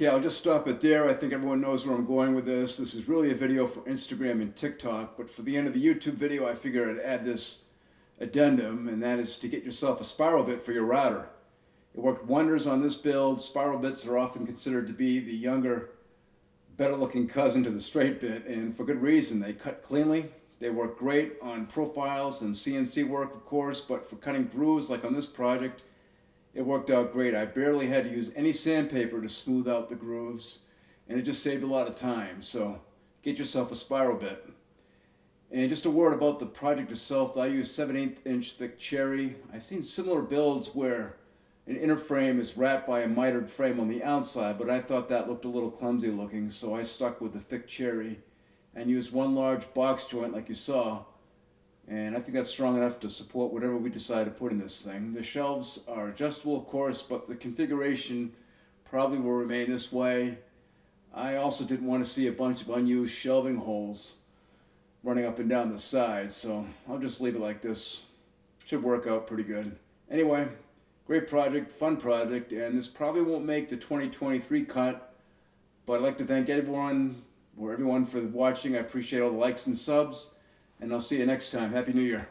Okay, I'll just stop it there. I think everyone knows where I'm going with this. This is really a video for Instagram and TikTok, but for the end of the YouTube video, I figured I'd add this addendum, and that is to get yourself a spiral bit for your router. It worked wonders on this build. Spiral bits are often considered to be the younger, better looking cousin to the straight bit, and for good reason. They cut cleanly. They work great on profiles and CNC work, of course, but for cutting grooves like on this project, it worked out great. I barely had to use any sandpaper to smooth out the grooves, and it just saved a lot of time. So get yourself a spiral bit. And just a word about the project itself. I use 7/8 inch thick cherry. I've seen similar builds where an inner frame is wrapped by a mitered frame on the outside, but I thought that looked a little clumsy looking, so I stuck with the thick cherry and used one large box joint like you saw. And I think that's strong enough to support whatever we decide to put in this thing. The shelves are adjustable, of course, but the configuration probably will remain this way. I also didn't want to see a bunch of unused shelving holes running up and down the side, so I'll just leave it like this. Should work out pretty good. Anyway, great project, fun project, and this probably won't make the 2023 cut, but I'd like to thank everyone for watching. I appreciate all the likes and subs, and I'll see you next time. Happy New Year.